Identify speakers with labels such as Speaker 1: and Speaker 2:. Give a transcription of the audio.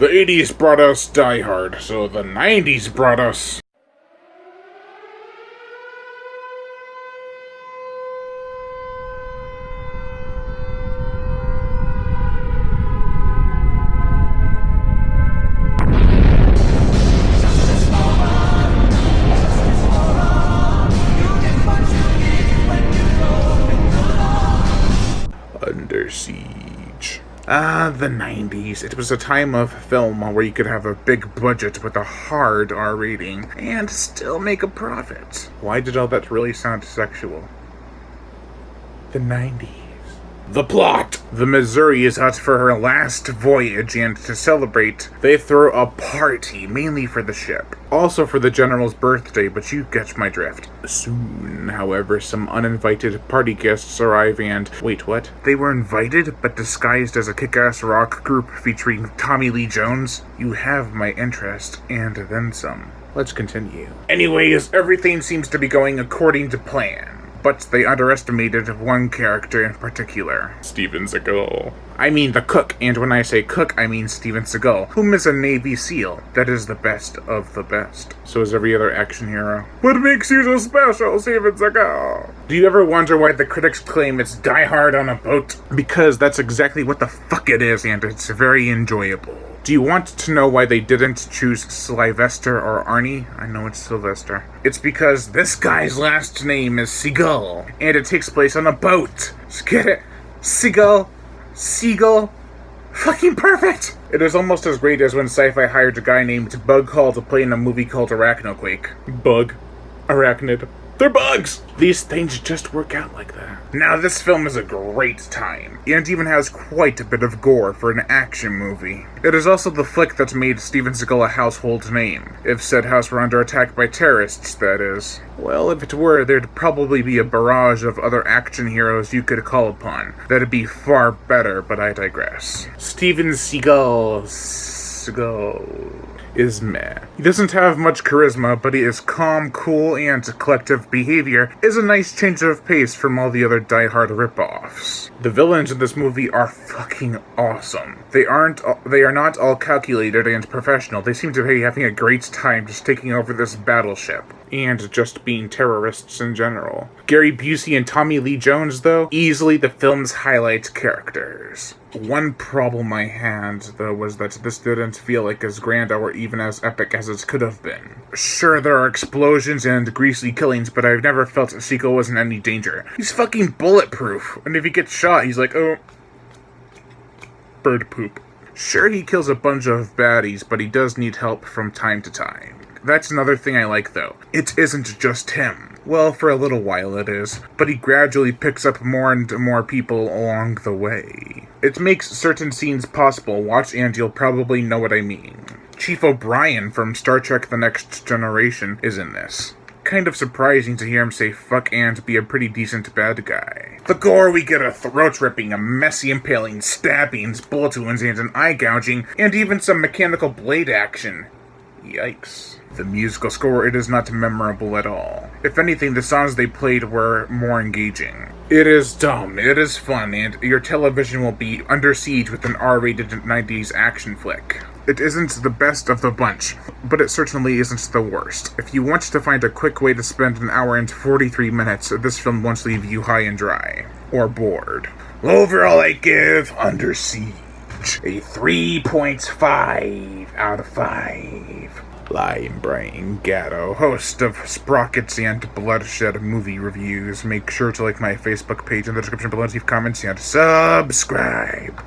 Speaker 1: The 80s brought us Die Hard, so the 90s brought us... Under Siege. The 90s. It was a time of film where you could have a big budget with a hard R rating and still make a profit. Why did all that really sound sexual? The 90s. The plot! The Missouri is out for her last voyage, and to celebrate, they throw a party, mainly for the ship. Also for the General's birthday, but you catch my drift. Soon, however, some uninvited party guests arrive and... Wait, what? They were invited, but disguised as a kick-ass rock group featuring Tommy Lee Jones? You have my interest, and then some. Let's continue. Anyways, everything seems to be going according to plan. But they underestimated one character in particular. Steven Seagal. I mean the cook, and when I say cook, I mean Steven Seagal, whom is a Navy SEAL. That is the best of the best. So is every other action hero. What makes you so special, Steven Seagal? Do you ever wonder why the critics claim it's Die Hard on a boat? Because that's exactly what the fuck it is, and it's very enjoyable. Do you want to know why they didn't choose Sylvester or Arnie? I know it's Sylvester. It's because this guy's last name is Seagal, and it takes place on a boat. Just get it? Seagal. Fucking perfect! It is almost as great as when Sci-Fi hired a guy named Bug Hall to play in a movie called Arachnoquake. Bug. Arachnid. They're bugs! These things just work out like that. Now this film is a great time, and even has quite a bit of gore for an action movie. It is also the flick that made Steven Seagal a household name. If said house were under attack by terrorists, that is. Well, if it were, there'd probably be a barrage of other action heroes you could call upon. That'd be far better, but I digress. Steven Seagal is meh. He doesn't have much charisma, but he is calm, cool, and collective behavior is a nice change of pace from all the other Die Hard ripoffs. The villains in this movie are fucking awesome. They are not all calculated and professional. They seem to be having a great time just taking over this battleship. And just being terrorists in general. Gary Busey and Tommy Lee Jones, though, easily the film's highlight characters. One problem I had, though, was that this didn't feel like as grand or even as epic as it could have been. Sure, there are explosions and greasy killings, but I've never felt Seagal was in any danger. He's fucking bulletproof, and if he gets shot, he's like, oh, bird poop. Sure, he kills a bunch of baddies, but he does need help from time to time. That's another thing I like, though. It isn't just him. Well, for a little while it is, but he gradually picks up more and more people along the way. It makes certain scenes possible. Watch and you'll probably know what I mean. Chief O'Brien from Star Trek The Next Generation is in this. Kind of surprising to hear him say fuck and be a pretty decent bad guy. The gore we get a throat ripping, a messy impaling, stabbings, bullet wounds, and an eye gouging, and even some mechanical blade action. Yikes. The musical score, it is not memorable at all. If anything, the songs they played were more engaging. It is dumb, it is fun, and your television will be under siege with an R-rated 90s action flick. It isn't the best of the bunch, but it certainly isn't the worst. If you want to find a quick way to spend an hour and 43 minutes, this film won't leave you high and dry. Or bored. Overall, I give Under Siege a 3.5 out of 5. I'm Brian Gatto, host of Sprockets and Bloodshed movie reviews. Make sure to like my Facebook page in the description below, leave comments, and subscribe.